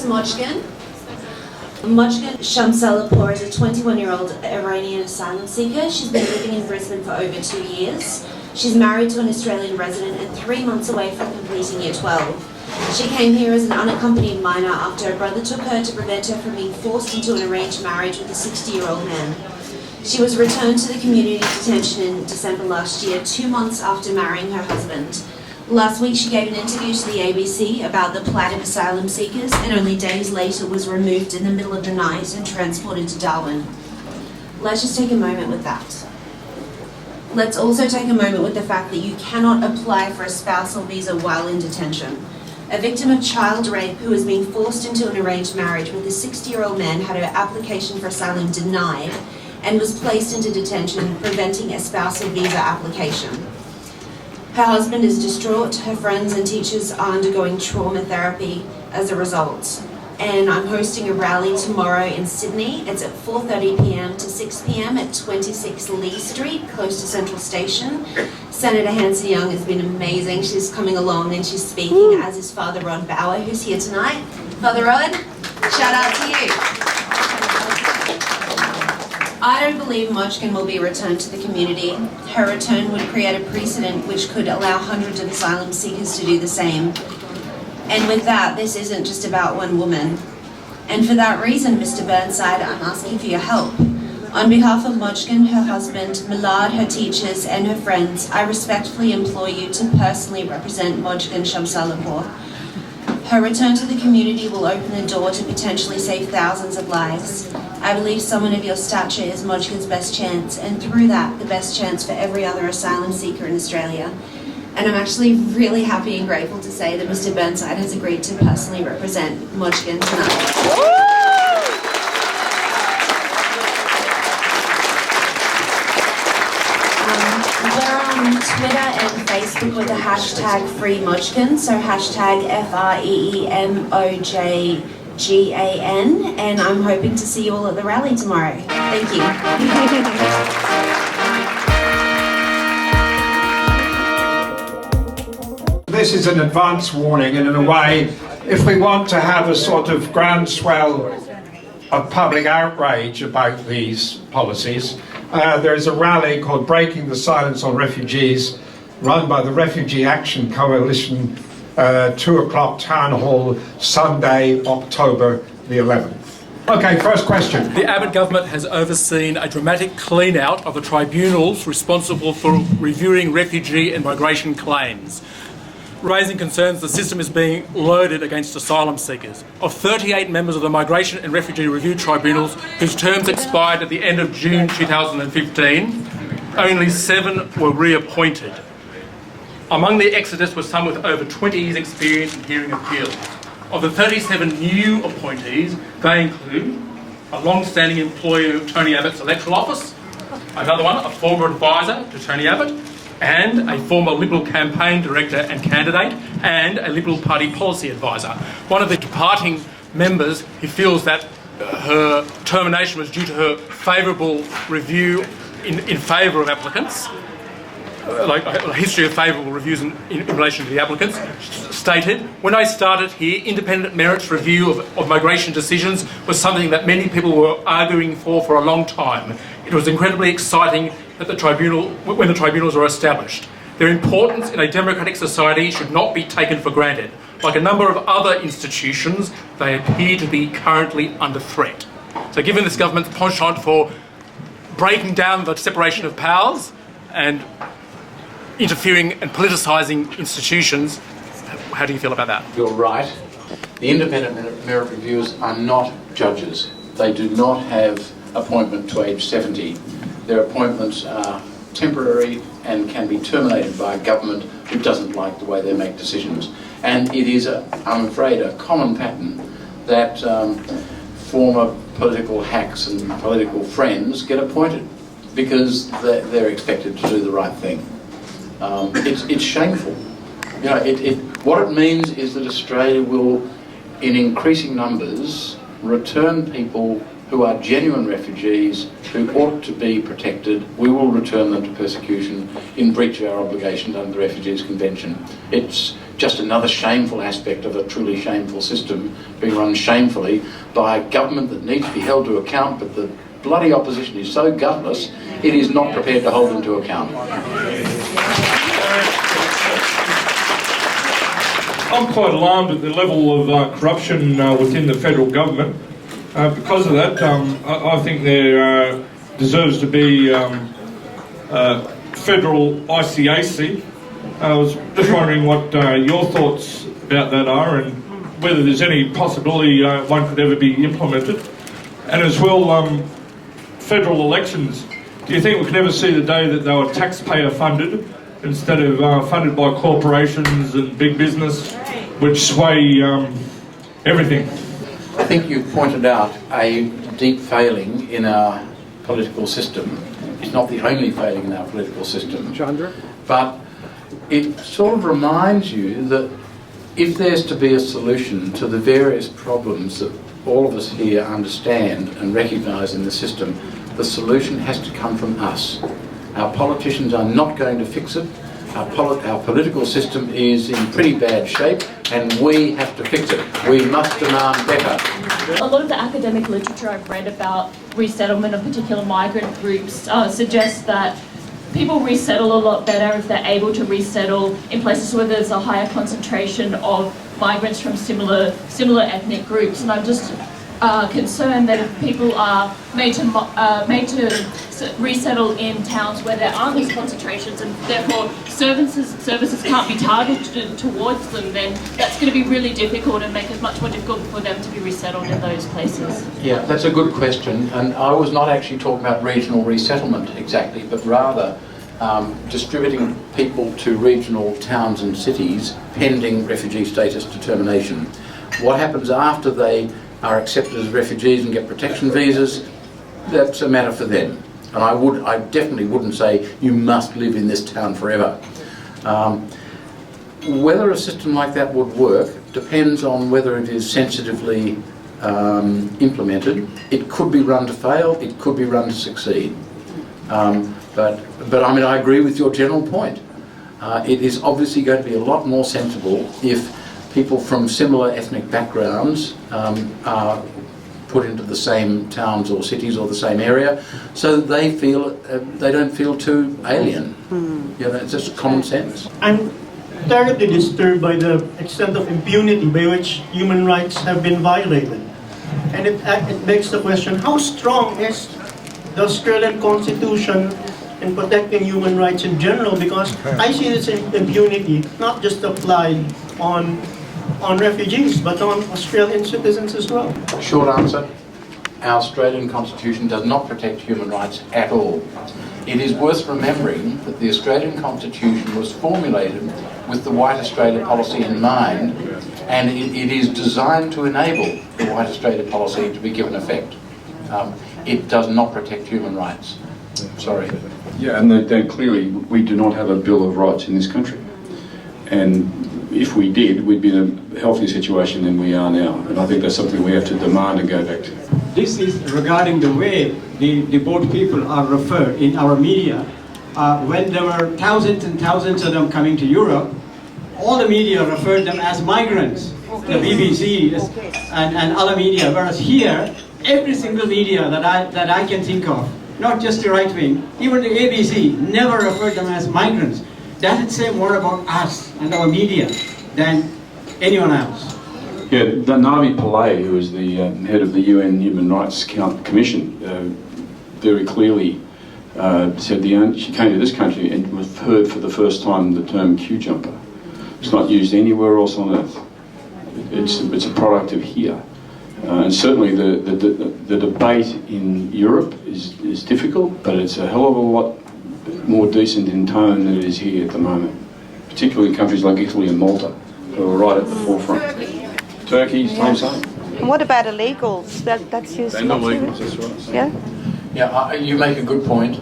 is Mojgan. Mojgan Shamsalapur is a 21-year-old Iranian asylum seeker. She's been living in Brisbane for over 2 years. She's married to an Australian resident and 3 months away from completing Year 12. She came here as an unaccompanied minor after her brother took her to prevent her from being forced into an arranged marriage with a 60-year-old man. She was returned to the community detention in December last year, 2 months after marrying her husband. Last week she gave an interview to the ABC about the plight of asylum seekers, and only days later was removed in the middle of the night and transported to Darwin. Let's just take a moment with that. Let's also take a moment with the fact that you cannot apply for a spousal visa while in detention. A victim of child rape who was being forced into an arranged marriage with a 60-year-old man had her application for asylum denied and was placed into detention, preventing a spousal visa application. Her husband is distraught, her friends and teachers are undergoing trauma therapy as a result. And I'm hosting a rally tomorrow in Sydney. It's at 4:30 p.m. to 6 p.m. at 26 Lee Street, close to Central Station. Senator Hanson-Young has been amazing. She's coming along and she's speaking, as is Father Rod Bauer, who's here tonight. Father Rod, shout out to you. I don't believe Mojgan will be returned to the community. Her return would create a precedent which could allow hundreds of asylum seekers to do the same. And with that, this isn't just about one woman. And for that reason, Mr. Burnside, I'm asking for your help. On behalf of Mojgan, her husband, Millard, her teachers, and her friends, I respectfully implore you to personally represent Mojgan Shamsalapur. Her return to the community will open the door to potentially save thousands of lives. I believe someone of your stature is Mojgan's best chance, and through that, the best chance for every other asylum seeker in Australia. And I'm actually really happy and grateful to say that Mr. Burnside has agreed to personally represent Mojgan tonight. We're on Twitter and Facebook with the hashtag FreeMojgan, so hashtag FREEMOJGAN, and I'm hoping to see you all at the rally tomorrow. Thank you. This is an advance warning, and in a way, if we want to have a sort of groundswell of public outrage about these policies, there's a rally called Breaking the Silence on Refugees, run by the Refugee Action Coalition, 2 o'clock Town Hall, Sunday, October the 11th. Okay, first question. The Abbott government has overseen a dramatic clean-out of the tribunals responsible for reviewing refugee and migration claims, raising concerns the system is being loaded against asylum seekers. Of 38 members of the Migration and Refugee Review Tribunals whose terms expired at the end of June 2015, only 7 were reappointed. Among the exodus were some with over 20 years' experience in hearing appeals. Of the 37 new appointees, they include a long-standing employee of Tony Abbott's electoral office, another one, a former advisor to Tony Abbott, and a former Liberal campaign director and candidate, and a Liberal Party policy advisor. One of the departing members who feels that her termination was due to her favourable review in favour of applicants, like a history of favourable reviews in relation to the applicants, stated, "When I started here, independent merits review of migration decisions was something that many people were arguing for a long time. It was incredibly exciting that when the tribunals were established. Their importance in a democratic society should not be taken for granted. Like a number of other institutions, they appear to be currently under threat." So given this government's penchant for breaking down the separation of powers and interfering and politicising institutions, how do you feel about that? You're right. The independent merit reviewers are not judges. They do not have appointment to age 70. Their appointments are temporary and can be terminated by a government who doesn't like the way they make decisions. And it is, I'm afraid, a common pattern that former political hacks and political friends get appointed because they're expected to do the right thing. It's shameful. You know, what it means is that Australia will, in increasing numbers, return people who are genuine refugees, who ought to be protected. We will return them to persecution in breach of our obligations under the Refugees Convention. It's just another shameful aspect of a truly shameful system being run shamefully by a government that needs to be held to account, but the bloody opposition is so gutless, it is not prepared to hold them to account. I'm quite alarmed at the level of corruption within the federal government. Because of that, I think there deserves to be federal ICAC. I was just wondering what your thoughts about that are, and whether there's any possibility one could ever be implemented. And as well, federal elections. Do you think we could ever see the day that they were taxpayer funded instead of funded by corporations and big business, which sway everything? I think you've pointed out a deep failing in our political system. It's not the only failing in our political system, but it sort of reminds you that if there's to be a solution to the various problems that all of us here understand and recognise in the system, the solution has to come from us. Our politicians are not going to fix it. Our political system is in pretty bad shape, and we have to fix it. We must demand better. A lot of the academic literature I've read about resettlement of particular migrant groups suggests that people resettle a lot better if they're able to resettle in places where there's a higher concentration of migrants from similar ethnic groups. And I'm just concerned that if people are made to resettle in towns where there aren't these concentrations, and therefore services can't be targeted towards them, then that's going to be really difficult and make it much more difficult for them to be resettled in those places. Yeah, that's a good question, and I was not actually talking about regional resettlement exactly, but rather distributing people to regional towns and cities pending refugee status determination. What happens after they are accepted as refugees and get protection visas, that's a matter for them. And I definitely wouldn't say you must live in this town forever. Whether a system like that would work depends on whether it is sensitively implemented. It could be run to fail, it could be run to succeed. But I mean, I agree with your general point. It is obviously going to be a lot more sensible if people from similar ethnic backgrounds are put into the same towns or cities or the same area, so that they don't feel too alien. You know, it's just common sense. I'm terribly disturbed by the extent of impunity by which human rights have been violated, and it begs the question: how strong is the Australian Constitution in protecting human rights in general? Because I see this impunity not just apply on refugees, but on Australian citizens as well. Short answer, our Australian Constitution does not protect human rights at all. It is worth remembering that the Australian Constitution was formulated with the White Australia policy in mind, and it is designed to enable the White Australia policy to be given effect. It does not protect human rights. Sorry. Yeah, and then clearly we do not have a Bill of Rights in this country. And if we did, we'd be in a healthier situation than we are now. And I think that's something we have to demand and go back to. This is regarding the way the boat people are referred in our media. When there were thousands and thousands of them coming to Europe, all the media referred them as migrants. The BBC and other media, whereas here, every single media that I can think of, not just the right wing, even the ABC, never referred them as migrants. Does it say more about us and our media than anyone else? Yeah, Navi Pillay, who is the head of the UN Human Rights Commission, very clearly said she came to this country and was heard for the first time the term queue jumper. It's not used anywhere else on earth. It's a product of here. And certainly the debate in Europe is difficult, but it's a hell of a lot more decent in tone than it is here at the moment, particularly in countries like Italy and Malta, who are right at the forefront. Turkey, same. And what about illegals? That's used They're not illegals, that's right. Yeah? Yeah, you make a good point.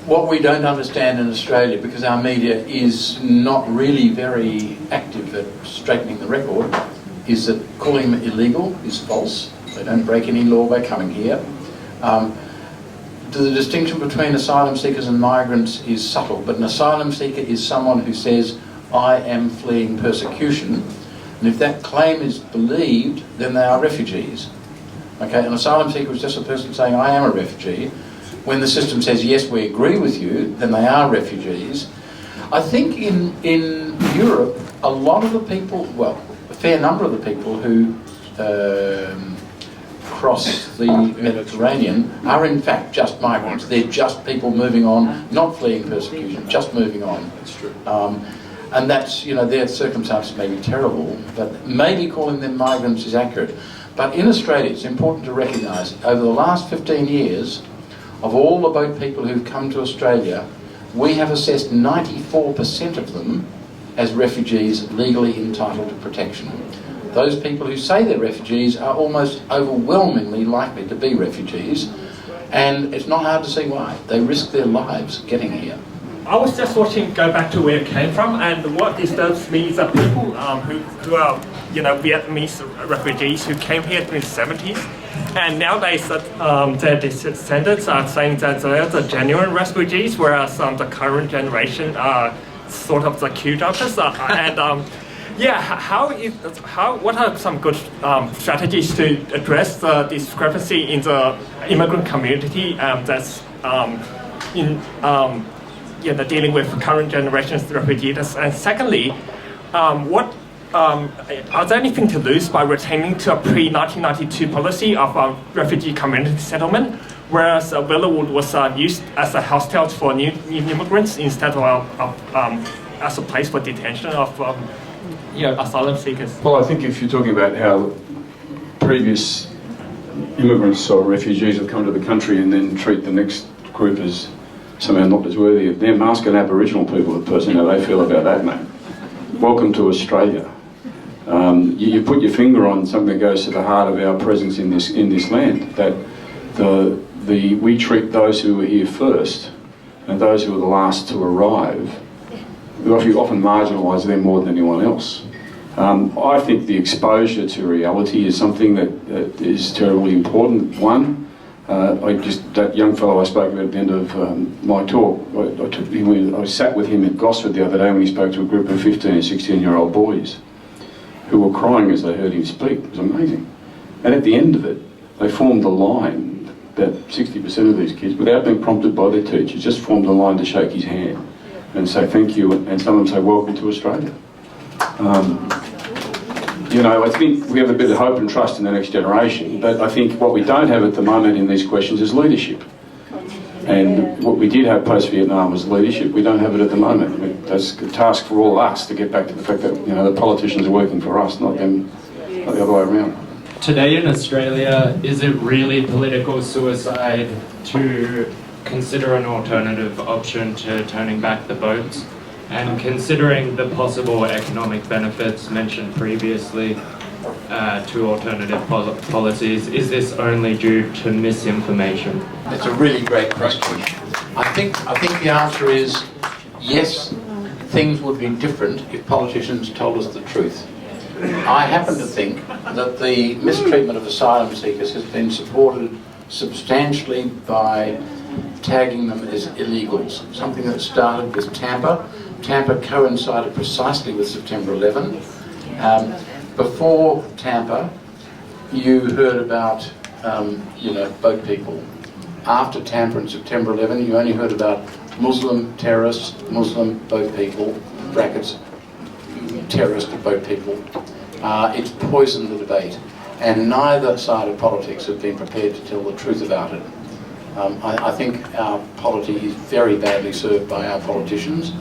What we don't understand in Australia, because our media is not really very active at straightening the record, is that calling them illegal is false. They don't break any law by coming here. The distinction between asylum seekers and migrants is subtle, but an asylum seeker is someone who says, I am fleeing persecution, and if that claim is believed, then they are refugees. Okay, an asylum seeker is just a person saying, I am a refugee. When the system says, yes, we agree with you, then they are refugees. I think in Europe, a lot of the people, well, a fair number of the people who cross the Mediterranean are in fact just migrants. They're just people moving on, not fleeing persecution, just moving on. That's true. And that's, you know, their circumstances may be terrible, but maybe calling them migrants is accurate. But in Australia, it's important to recognise, over the last 15 years, of all the boat people who've come to Australia, we have assessed 94% of them as refugees legally entitled to protection. Those people who say they're refugees are almost overwhelmingly likely to be refugees, and it's not hard to see why. They risk their lives getting here. I was just watching, go back to where it came from, and what disturbs me is that people who are, you know, Vietnamese refugees who came here in the 70s, and nowadays their descendants are saying that they're the genuine refugees, whereas the current generation are sort of the Q-dumpers. What are some good strategies to address the discrepancy in the immigrant community that's dealing with current generation's refugees? And secondly, are there anything to lose by retaining to a pre-1992 policy of refugee community settlement, whereas Villawood was used as a hostel for new immigrants instead of as a place for detention of asylum seekers? Well, I think if you're talking about how previous immigrants or refugees have come to the country and then treat the next group as somehow not as worthy of them, ask an Aboriginal people the person how they feel about that, mate. Welcome to Australia. You put your finger on something that goes to the heart of our presence in this land, that we treat those who were here first and those who were the last to arrive, we often marginalise them more than anyone else. I think the exposure to reality is something that is terribly important. One, that young fellow I spoke about at the end of my talk, I sat with him at Gosford the other day when he spoke to a group of 15 and 16-year-old boys who were crying as they heard him speak. It was amazing. And at the end of it, they formed a line, that 60% of these kids, without being prompted by their teachers, just formed a line to shake his hand and say thank you, and some of them say welcome to Australia. I think we have a bit of hope and trust in the next generation, but I think what we don't have at the moment in these questions is leadership. And what we did have post-Vietnam was leadership. We don't have it at the moment. That's a task for all of us to get back to the fact that the politicians are working for us, not them, not the other way around. Today in Australia, is it really political suicide to consider an alternative option to turning back the boats? And considering the possible economic benefits mentioned previously to alternative policies, is this only due to misinformation? It's a really great question. I think the answer is yes, things would be different if politicians told us the truth. I happen to think that the mistreatment of asylum seekers has been supported substantially by tagging them as illegals, something that started with Tampa. Tampa coincided precisely with September 11. Before Tampa, you heard about boat people. After Tampa and September 11, you only heard about Muslim terrorists, Muslim boat people, brackets, terrorist boat people. It's poisoned the debate, and neither side of politics have been prepared to tell the truth about it. I think our polity is very badly served by our politicians,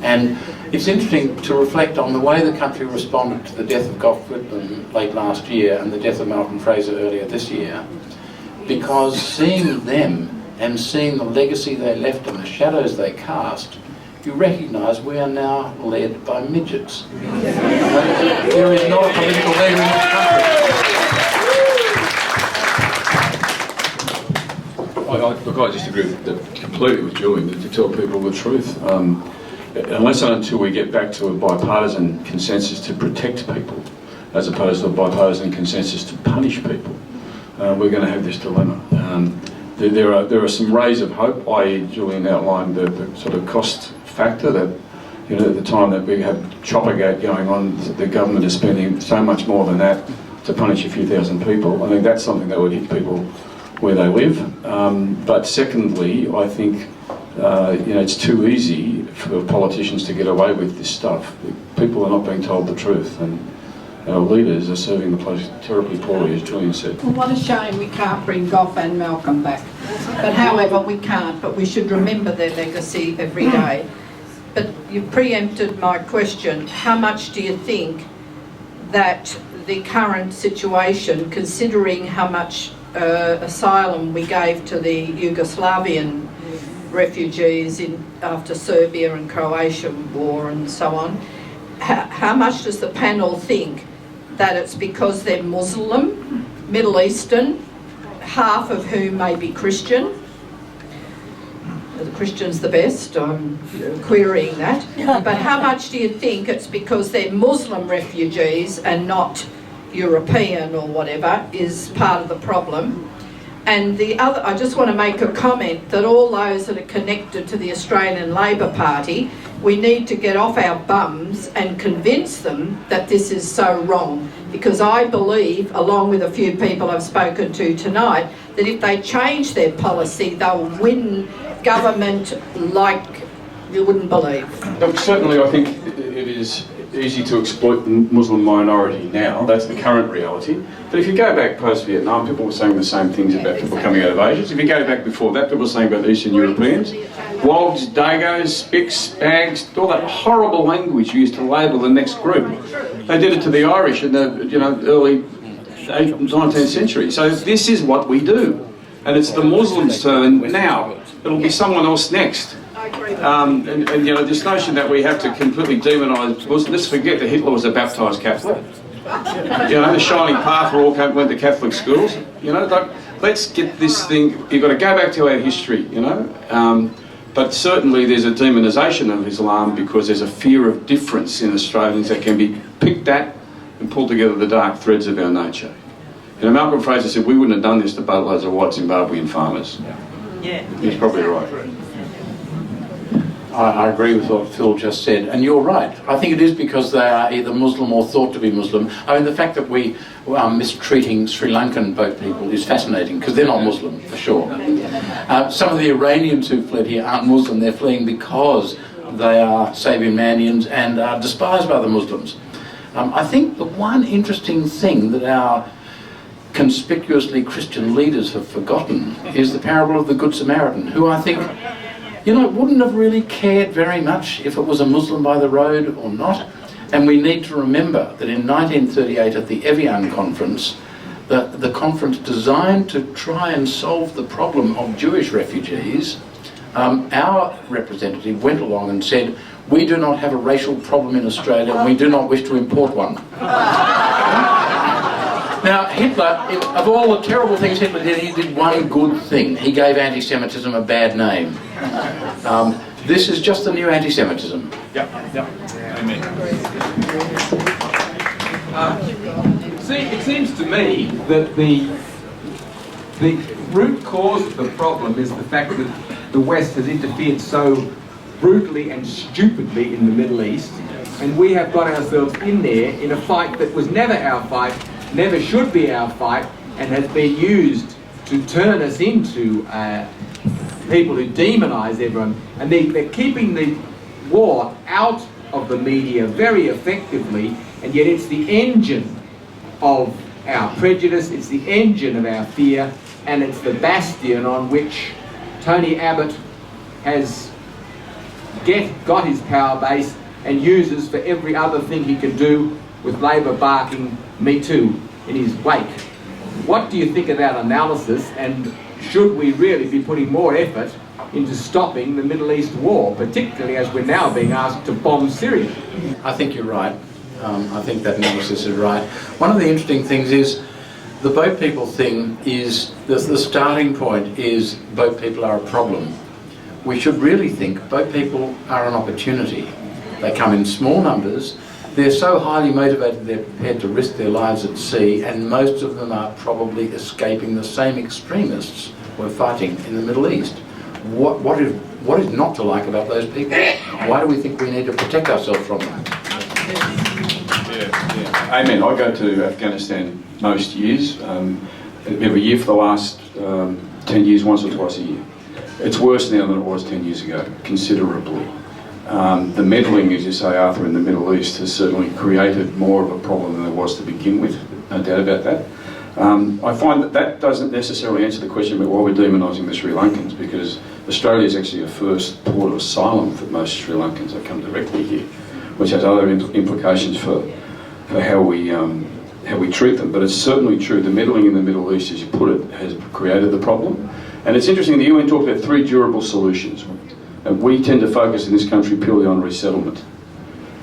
and it's interesting to reflect on the way the country responded to the death of Gough Whitlam late last year and the death of Malcolm Fraser earlier this year, because seeing them and seeing the legacy they left and the shadows they cast, you recognise we are now led by midgets. There is not a political leader in this country. I just agree completely with Julian to tell people the truth. Unless and until we get back to a bipartisan consensus to protect people, as opposed to a bipartisan consensus to punish people, we're going to have this dilemma. There are some rays of hope, i.e. Julian outlined the sort of cost factor that You know, at the time that we have Choppergate going on, the government is spending so much more than that to punish a few thousand people. I think that's something that would hit people where they live. But secondly, I think you know, it's too easy for politicians to get away with this stuff. People are not being told the truth, and our leaders are serving the place terribly poorly, as Julian said. Well, what a shame we can't bring Gough and Malcolm back. But however, we can't, but we should remember their legacy every day. But you preempted my question. How much do you think that the current situation, considering how much asylum we gave to the Yugoslavian refugees after Serbia and Croatia war and so on, how much does the panel think that it's because they're Muslim, Middle Eastern, half of whom may be Christian? The Christian's the best, I'm querying that. But how much do you think it's because they're Muslim refugees and not European or whatever is part of the problem? And the other, I just want to make a comment that all those that are connected to the Australian Labor Party, we need to get off our bums and convince them that this is so wrong. Because I believe, along with a few people I've spoken to tonight, that if they change their policy, they'll win government like you wouldn't believe. Look, certainly I think it is easy to exploit the Muslim minority now. That's the current reality. But if you go back post-Vietnam, people were saying the same things about people coming out of Asia. If you go back before that, people were saying about Eastern Europeans. Wogs, Dagos, Spics, Bags, all that horrible language used to label the next group. They did it to the Irish in the early 19th century. So this is what we do. And it's the Muslims' turn now. It'll be someone else next. And you know, this notion that we have to completely demonise Muslims, let's forget that Hitler was a baptised Catholic. You know, the Shining Path all went to Catholic schools. You know, like, let's get this thing, you've got to go back to our history, you know. But certainly there's a demonisation of Islam because there's a fear of difference in Australians that can be picked at and pulled together the dark threads of our nature. You know, Malcolm Fraser said we wouldn't have done this to boatloads of white Zimbabwean farmers. Yeah. He's probably right. I agree with what Phil just said, and you're right. I think it is because they are either Muslim or thought to be Muslim. I mean, the fact that we are mistreating Sri Lankan boat people is fascinating, because they're not Muslim, for sure. Some of the Iranians who fled here aren't Muslim, they're fleeing because they are Sabian-Manians and are despised by the Muslims. I think the one interesting thing that our conspicuously Christian leaders have forgotten is the parable of the Good Samaritan, who I think, you know, wouldn't have really cared very much if it was a Muslim by the road or not. And we need to remember that in 1938 at the Evian conference, the conference designed to try and solve the problem of Jewish refugees, our representative went along and said, we do not have a racial problem in Australia and we do not wish to import one. Now, Hitler, of all the terrible things Hitler did, he did one good thing. He gave anti-Semitism a bad name. This is just the new anti-Semitism. Amen. See, it seems to me that the root cause of the problem is the fact that the West has interfered so brutally and stupidly in the Middle East, and we have got ourselves in there in a fight that was never our fight, never should be our fight, and has been used to turn us into people who demonise everyone. And they're keeping the war out of the media very effectively, and yet it's the engine of our prejudice, it's the engine of our fear, and it's the bastion on which Tony Abbott has got his power base and uses for every other thing he can do, with Labor barking "Me Too" in his wake. What do you think of that analysis, and should we really be putting more effort into stopping the Middle East war, particularly as we're now being asked to bomb Syria? I think you're right. I think that analysis is right. One of the interesting things is the boat people thing is, the starting point is boat people are a problem. We should really think boat people are an opportunity. They come in small numbers, they're so highly motivated they're prepared to risk their lives at sea, and most of them are probably escaping the same extremists we're fighting in the Middle East. What is not to like about those people? Why do we think we need to protect ourselves from them? Amen. I go to Afghanistan most years, every year for the last 10 years, once or twice a year. It's worse now than it was 10 years ago, considerably. The meddling, as you say, Arthur, in the Middle East has certainly created more of a problem than there was to begin with, no doubt about that. I find that doesn't necessarily answer the question about why we're demonising the Sri Lankans, because Australia is actually a first port of asylum for most Sri Lankans that come directly here, which has other implications for how we treat them. But it's certainly true, the meddling in the Middle East, as you put it, has created the problem. And it's interesting, the UN talked about 3 durable solutions. And we tend to focus in this country purely on resettlement.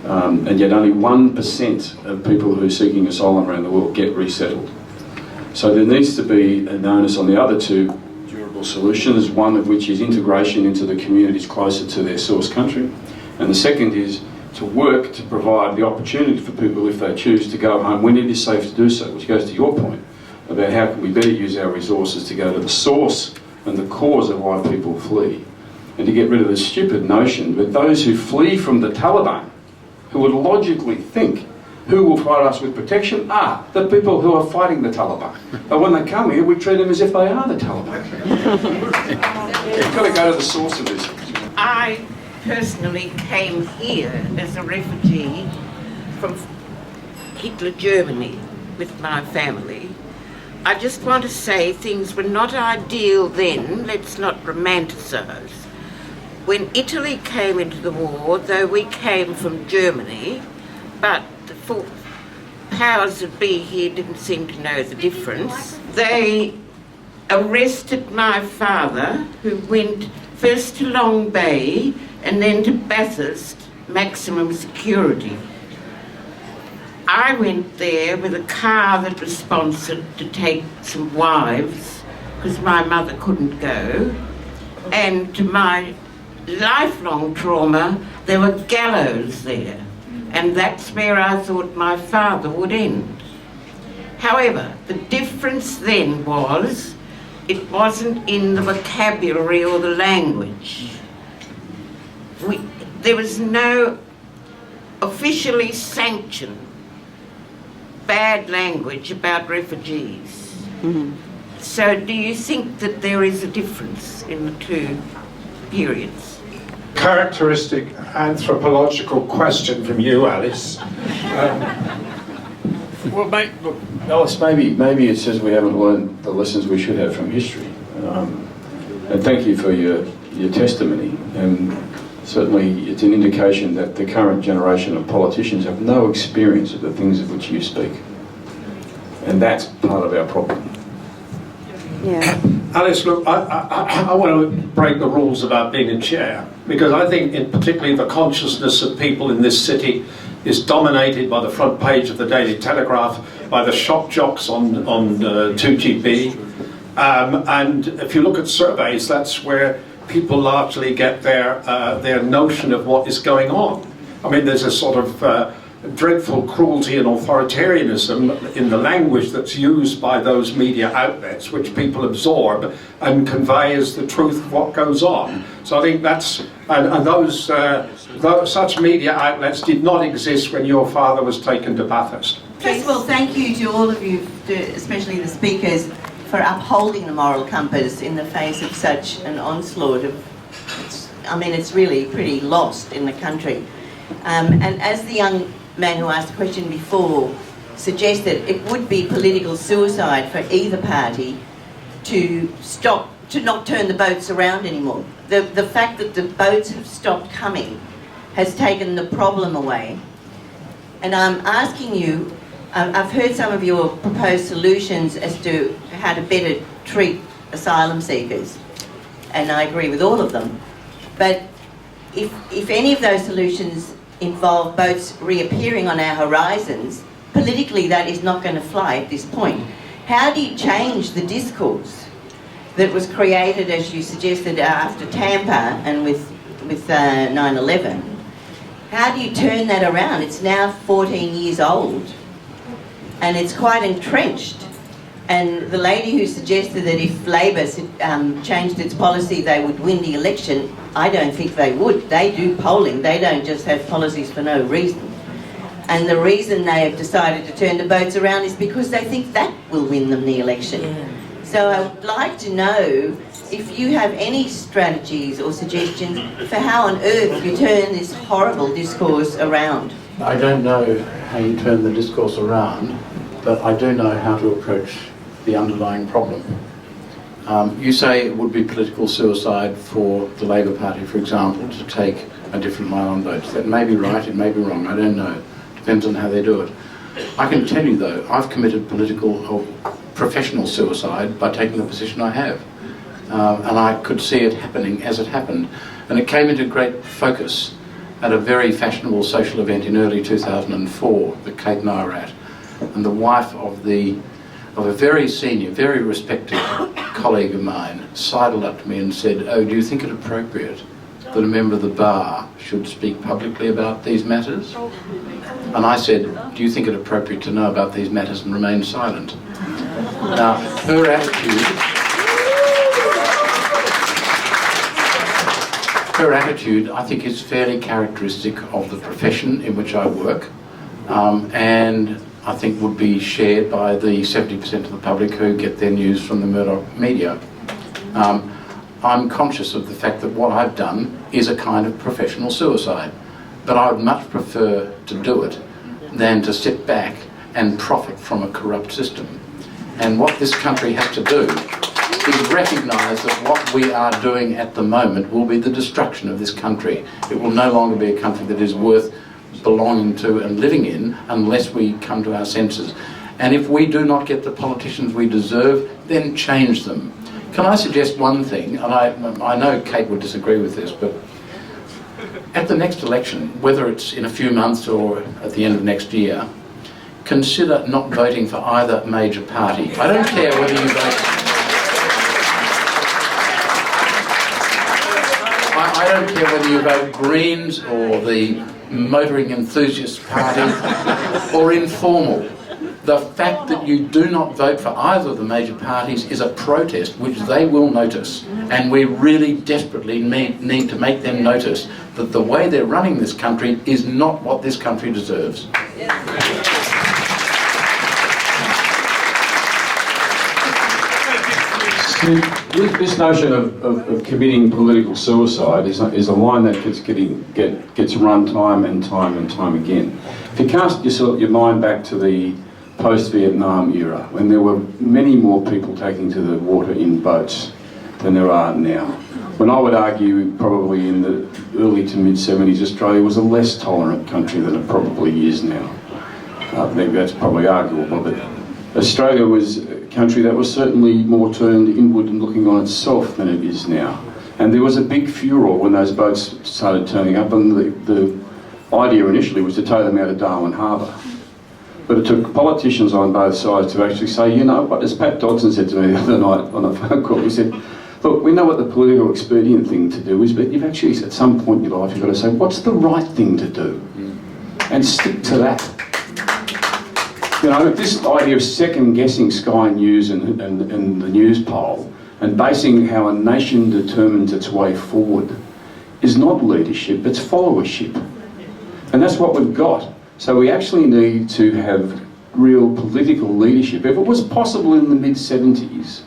And yet only 1% of people who are seeking asylum around the world get resettled. So there needs to be an onus on the other 2 durable solutions, one of which is integration into the communities closer to their source country. And the second is to work to provide the opportunity for people, if they choose, to go home when it is safe to do so, which goes to your point about how can we better use our resources to go to the source and the cause of why people flee, and to get rid of the stupid notion that those who flee from the Taliban, who would logically think, who will provide us with protection, are the people who are fighting the Taliban. But when they come here, we treat them as if they are the Taliban. You've got to go to the source of this. I personally came here as a refugee from Hitler Germany with my family. I just want to say things were not ideal then, let's not romanticise. When Italy came into the war, though we came from Germany, but the powers that be here didn't seem to know the difference. They arrested my father, who went first to Long Bay and then to Bathurst, maximum security. I went there with a car that was sponsored to take some wives, because my mother couldn't go, and to my lifelong trauma, there were gallows there, and that's where I thought my father would end. However, the difference then was, it wasn't in the vocabulary or the language. There was no officially sanctioned bad language about refugees. Mm-hmm. So do you think that there is a difference in the 2 periods? Characteristic anthropological question from you, Alice. Well, look, Alice, maybe it says we haven't learned the lessons we should have from history. And thank you for your testimony. And certainly it's an indication that the current generation of politicians have no experience of the things of which you speak. And that's part of our problem. Yeah. Alice, look, I want to break the rules about being a chair, because I think in particularly the consciousness of people in this city is dominated by the front page of the Daily Telegraph, by the shock jocks on 2GB. And if you look at surveys, that's where people largely get their notion of what is going on. I mean, there's a sort of dreadful cruelty and authoritarianism in the language that's used by those media outlets, which people absorb and convey as the truth of what goes on. So I think that's, and those such media outlets did not exist when your father was taken to Bathurst. First of all, thank you to all of you, especially the speakers, for upholding the moral compass in the face of such an onslaught of, I mean, it's really pretty lost in the country. And as the young man who asked the question before suggested, it would be political suicide for either party to not turn the boats around anymore. The fact that the boats have stopped coming has taken the problem away. And I'm asking you, I've heard some of your proposed solutions as to how to better treat asylum seekers, and I agree with all of them. But if any of those solutions involve boats reappearing on our horizons, politically that is not going to fly at this point. How do you change the discourse that was created, as you suggested, after Tampa and with 9/11? How do you turn that around? It's now 14 years old and it's quite entrenched. And the lady who suggested that if Labor changed its policy, they would win the election, I don't think they would. They do polling. They don't just have policies for no reason. And the reason they have decided to turn the votes around is because they think that will win them the election. So I would like to know if you have any strategies or suggestions for how on earth you turn this horrible discourse around. I don't know how you turn the discourse around, but I do know how to approach the underlying problem. You say it would be political suicide for the Labor Party, for example, to take a different line on votes. That may be right, it may be wrong, I don't know. Depends on how they do it. I can tell you though, I've committed political or professional suicide by taking the position I have. And I could see it happening as it happened. And it came into great focus at a very fashionable social event in early 2004 that Kate and I were at. And the wife of a very senior, very respected colleague of mine sidled up to me and said, "Oh, do you think it appropriate that a member of the bar should speak publicly about these matters?" And I said, "Do you think it appropriate to know about these matters and remain silent?" Now, her attitude, I think, is fairly characteristic of the profession in which I work, and I think would be shared by the 70% of the public who get their news from the Murdoch media. I'm conscious of the fact that what I've done is a kind of professional suicide, but I would much prefer to do it than to sit back and profit from a corrupt system. And what this country has to do is recognise that what we are doing at the moment will be the destruction of this country. It will no longer be a country that is worth belonging to and living in unless we come to our senses. And if we do not get the politicians we deserve, then change them. Can I suggest one thing? And I know Kate would disagree with this, but at the next election, whether it's in a few months or at the end of next year, consider not voting for either major party. I don't care whether you vote... I don't care whether you vote Greens or the Motoring Enthusiast Party or Informal. The fact that you do not vote for either of the major parties is a protest which they will notice, and we really desperately need to make them notice that the way they're running this country is not what this country deserves. This notion of committing political suicide is a line that gets run time and time again. If you cast your mind back to the post-Vietnam era, when there were many more people taking to the water in boats than there are now, when I would argue probably in the early to mid-70s, Australia was a less tolerant country than it probably is now. Maybe that's probably arguable, but Australia was a country that was certainly more turned inward and looking on itself than it is now. And there was a big furor when those boats started turning up, and the idea initially was to tow them out of Darwin Harbour. But it took politicians on both sides to actually say, you know what, as Pat Dodson said to me the other night on a phone call, he said, look, we know what the political expedient thing to do is, but you've actually, at some point in your life, you've got to say, what's the right thing to do? And stick to that. You know, this idea of second-guessing Sky News and the news poll and basing how a nation determines its way forward is not leadership, it's followership. And that's what we've got. So we actually need to have real political leadership. If it was possible in the mid-70s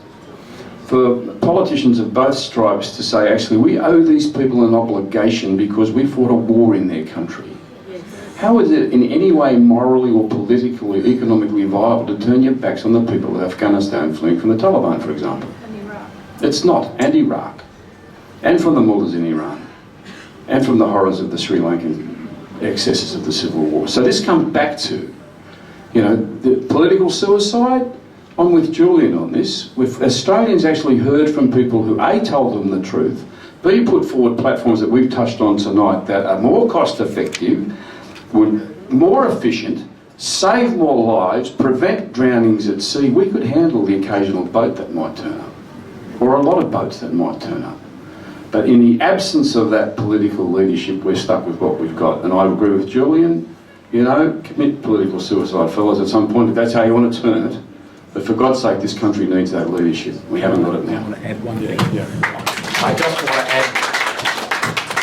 for politicians of both stripes to say, actually, we owe these people an obligation because we fought a war in their country. How is it in any way morally or politically, economically viable to turn your backs on the people of Afghanistan fleeing from the Taliban, for example? It's not. And Iraq. And from the mullahs in Iran. And from the horrors of the Sri Lankan excesses of the civil war. So this comes back to, you know, the political suicide. I'm with Julian on this. With Australians actually heard from people who A, told them the truth, B, put forward platforms that we've touched on tonight that are more cost effective, would more efficient, save more lives, prevent drownings at sea. We could handle the occasional boat that might turn up, or a lot of boats that might turn up. But in the absence of that political leadership, we're stuck with what we've got. And I agree with Julian, you know, commit political suicide, fellas, at some point, if that's how you want to turn it. But for God's sake, this country needs that leadership. We haven't got it now. I just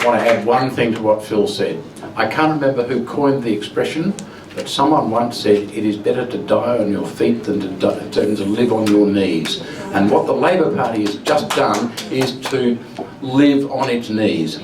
want to add one thing to what Phil said. I can't remember who coined the expression, but someone once said it is better to die on your feet than to live on your knees. And what the Labor Party has just done is to live on its knees.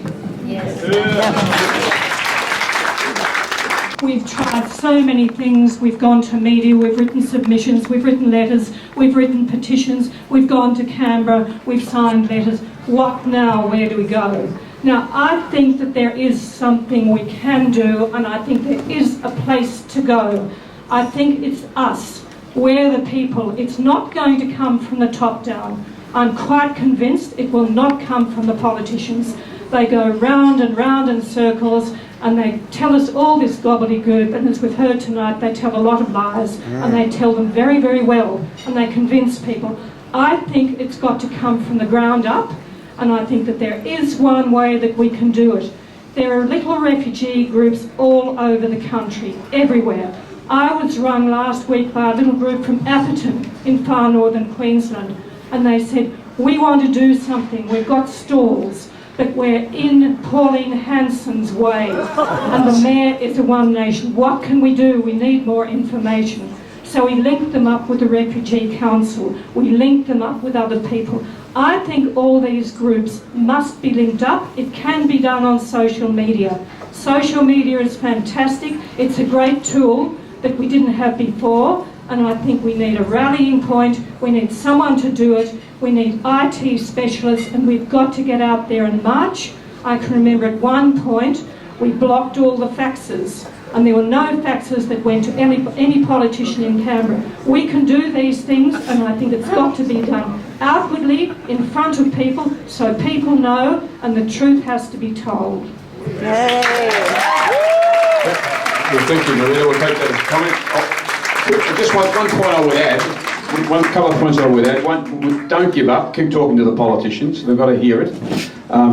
We've tried so many things. We've gone to media, we've written submissions, we've written letters, we've written petitions, we've gone to Canberra, we've signed letters. What now? Where do we go? Now, I think that there is something we can do, and I think there is a place to go. I think it's us. We're the people. It's not going to come from the top down. I'm quite convinced it will not come from the politicians. They go round and round in circles, and they tell us all this gobbledygook, and as we've heard tonight, they tell a lot of lies, and they tell them very, very well, and they convince people. I think it's got to come from the ground up, and I think that there is one way that we can do it. There are little refugee groups all over the country, everywhere. I was rung last week by a little group from Atherton in far northern Queensland, and they said, we want to do something, we've got stalls, but we're in Pauline Hanson's way, and the mayor is a One Nation. What can we do? We need more information. So we linked them up with the Refugee Council. We linked them up with other people. I think all these groups must be linked up. It can be done on social media. Social media is fantastic. It's a great tool that we didn't have before, and I think we need a rallying point. We need someone to do it. We need IT specialists, and we've got to get out there and march. I can remember at one point we blocked all the faxes, and there were no faxes that went to any politician in Canberra. We can do these things, and I think it's got to be done outwardly in front of people so people know, and the truth has to be told. Well, thank you, Marita. We'll take that as a comment. Just one point I would add. One couple of points I would add. One, don't give up. Keep talking to the politicians. They've got to hear it.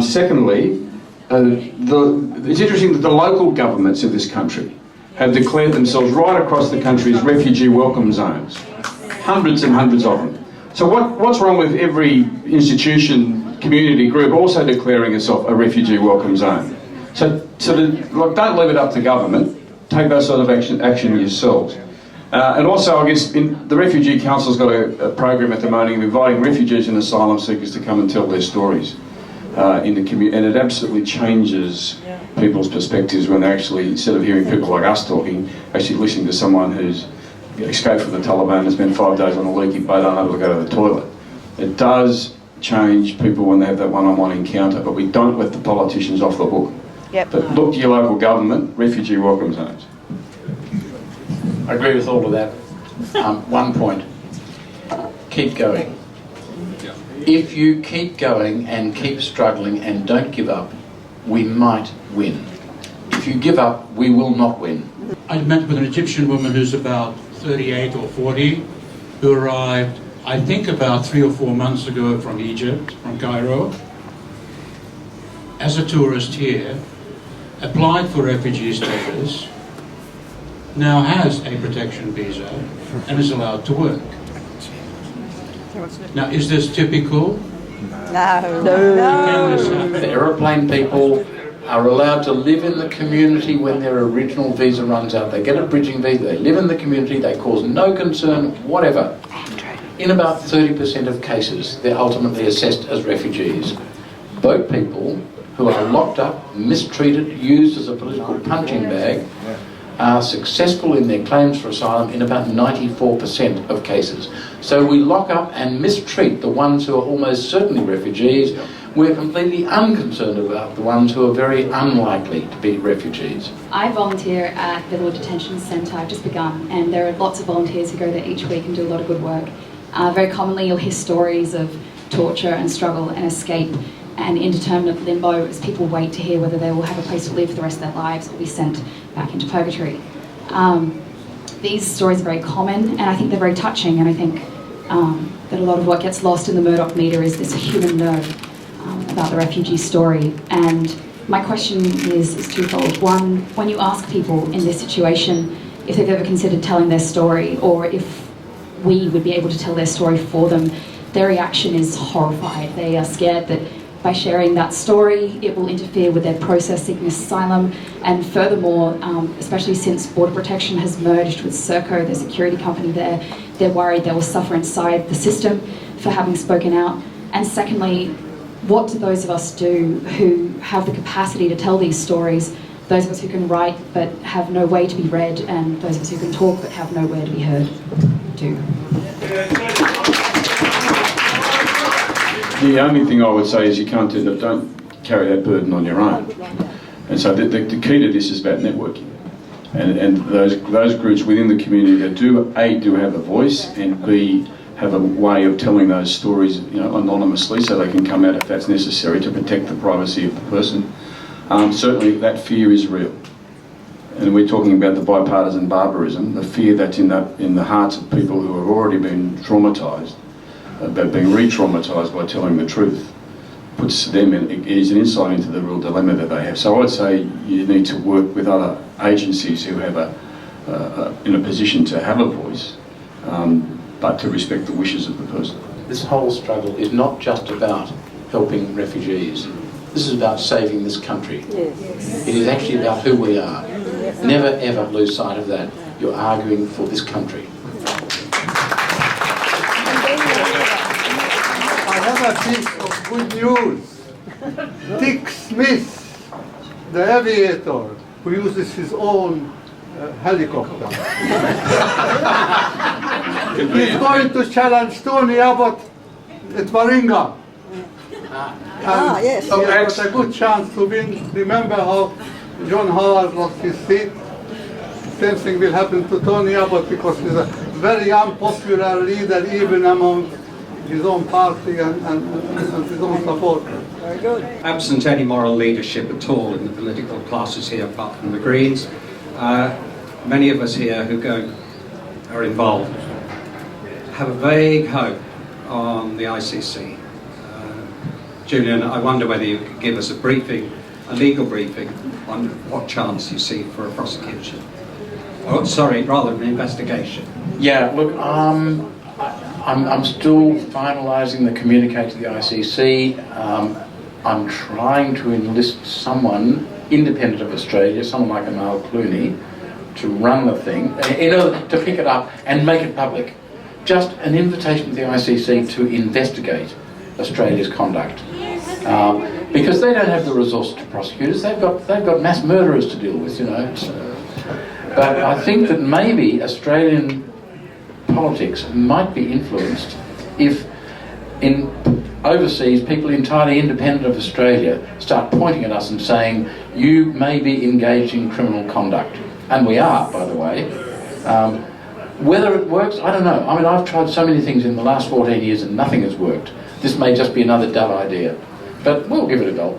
Secondly, it's interesting that the local governments of this country have declared themselves right across the country as refugee welcome zones. Hundreds and hundreds of them. So what's wrong with every institution, community group also declaring itself a refugee welcome zone? So don't leave it up to government. Take that sort of action yourselves. And also, I guess, the Refugee Council's got a program at the moment of inviting refugees and asylum seekers to come and tell their stories in the community, and it absolutely changes people's perspectives when they're actually, instead of hearing people like us talking, actually listening to someone who's escaped from the Taliban and spent 5 days on a leaky boat unable to go to the toilet. It does change people when they have that one-on-one encounter, but we don't let the politicians off the hook. But look to your local government, refugee welcome zones. I agree with all of that. One point, keep going. If you keep going and keep struggling and don't give up, we might win. If you give up, we will not win. I met with an Egyptian woman who's about 38 or 40, who arrived, I think, about 3 or 4 months ago from Egypt, from Cairo, as a tourist here, applied for refugee status, now has a protection visa and is allowed to work. Now, is this typical? No. The aeroplane people are allowed to live in the community when their original visa runs out. They get a bridging visa, they live in the community, they cause no concern whatever. In about 30% of cases, they're ultimately assessed as refugees. Boat people who are locked up, mistreated, used as a political punching bag, are successful in their claims for asylum in about 94% of cases. So we lock up and mistreat the ones who are almost certainly refugees. We're completely unconcerned about the ones who are very unlikely to be refugees. I volunteer at Villawood Detention Centre. I've just begun, and there are lots of volunteers who go there each week and do a lot of good work. Very commonly you'll hear stories of torture and struggle and escape and indeterminate limbo as people wait to hear whether they will have a place to live for the rest of their lives or be sent back into purgatory. These stories are very common, and I think they're very touching, and I think that a lot of what gets lost in the Murdoch media is this human nerve about the refugee story. And my question is twofold. One, when you ask people in this situation if they've ever considered telling their story, or if we would be able to tell their story for them, their reaction is horrified. They are scared that by sharing that story, it will interfere with their process seeking asylum. And furthermore, especially since Border Protection has merged with Serco, the security company there, they're worried they will suffer inside the system for having spoken out. And secondly, what do those of us do who have the capacity to tell these stories, those of us who can write but have no way to be read, and those of us who can talk but have nowhere to be heard, do? The only thing I would say is you can't do that, don't carry that burden on your own. And so the key to this is about networking. And those groups within the community that do, A, do have a voice, and B, have a way of telling those stories, you know, anonymously, so they can come out if that's necessary to protect the privacy of the person. Certainly that fear is real. And we're talking about the bipartisan barbarism, the fear that's in the hearts of people who have already been traumatised, but being re-traumatised by telling the truth, puts them in, it is an insight into the real dilemma that they have. So I would say you need to work with other agencies who have in a position to have a voice, but to respect the wishes of the person. This whole struggle is not just about helping refugees. This is about saving this country. Yes. It is actually about who we are. Yes. Never ever lose sight of that. You're arguing for this country. I have a piece of good news. Dick Smith, the aviator, who uses his own helicopter, he's going to challenge Tony Abbott at Warringah. Yes. He has got a good chance to win. Remember how John Howard lost his seat? Same thing will happen to Tony Abbott, because he's a very unpopular leader even among his own party and his own supporters. Very good. Absent any moral leadership at all in the political classes here, apart from the Greens, many of us here who are involved have a vague hope on the ICC. Julian, I wonder whether you could give us a briefing, a legal briefing, on what chance you see for a prosecution. Oh, sorry, rather an investigation. Yeah, look, I'm still finalising the communique to the ICC. I'm trying to enlist someone independent of Australia, someone like Amal Clooney, to run the thing, in order to pick it up and make it public. Just an invitation to the ICC to investigate Australia's conduct. Because they don't have the resources to prosecute us. They've got mass murderers to deal with, you know. But I think that maybe Australian politics might be influenced if in overseas people entirely independent of Australia start pointing at us and saying, you may be engaged in criminal conduct. And we are, by the way. Whether it works, I don't know. I mean, I've tried so many things in the last 14 years and nothing has worked. This may just be another dull idea. But we'll give it a go.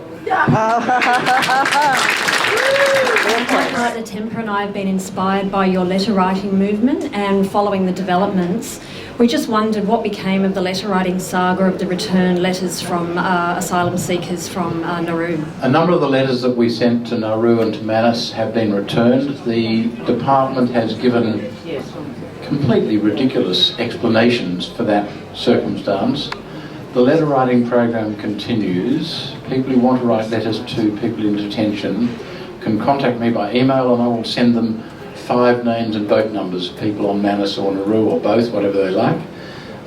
Writer Temper and I have been inspired by your letter writing movement, and following the developments, we just wondered what became of the letter writing saga of the return letters from asylum seekers from Nauru. A number of the letters that we sent to Nauru and to Manus have been returned. The department has given completely ridiculous explanations for that circumstance. The letter writing program continues. People who want to write letters to people in detention can contact me by email, and I will send them 5 names and boat numbers of people on Manus or Nauru or both, whatever they like.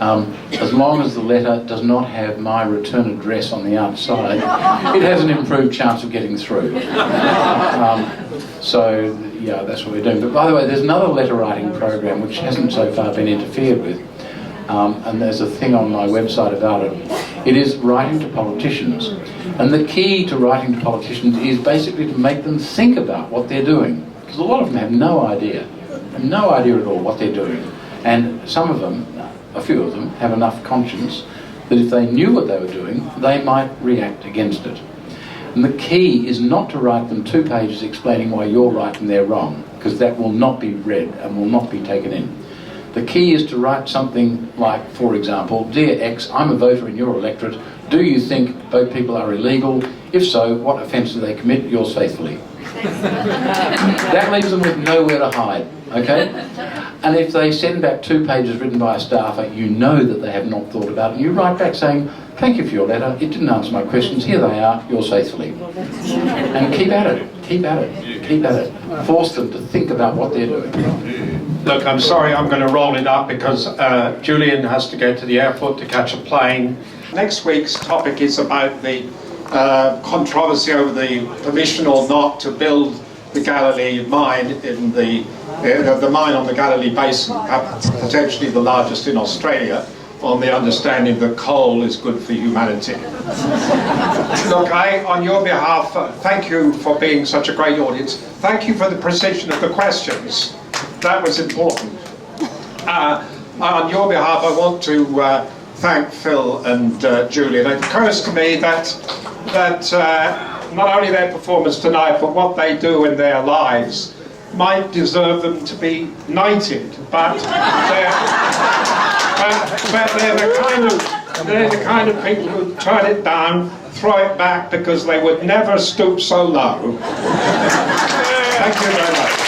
As long as the letter does not have my return address on the outside, it has an improved chance of getting through. So, yeah, that's what we're doing. But by the way, there's another letter writing program which hasn't so far been interfered with. And there's a thing on my website about it. It is writing to politicians. And the key to writing to politicians is basically to make them think about what they're doing. Because a lot of them have no idea at all what they're doing. And some of them, a few of them, have enough conscience that if they knew what they were doing, they might react against it. And the key is not to write them 2 pages explaining why you're right and they're wrong, because that will not be read and will not be taken in. The key is to write something like, for example, Dear X, I'm a voter in your electorate. Do you think boat people are illegal? If so, what offence do they commit? Yours faithfully. That leaves them with nowhere to hide, okay? And if they send back 2 pages written by a staffer, you know that they have not thought about it. You write back saying, thank you for your letter, it didn't answer my questions, here they are, yours faithfully. And keep at it, keep at it, keep at it. Force them to think about what they're doing. Look, I'm sorry, I'm going to roll it up because Julian has to go to the airport to catch a plane. Next week's topic is about the controversy over the permission or not to build the Galilee mine in the mine on the Galilee Basin, potentially the largest in Australia, on the understanding that coal is good for humanity. Look, on your behalf, thank you for being such a great audience. Thank you for the precision of the questions. That was important. On your behalf, I want to thank Phil and Julian. It occurs to me that not only their performance tonight, but what they do in their lives might deserve them to be knighted, but they're the kind of people who turn it down, throw it back because they would never stoop so low. Thank you very much.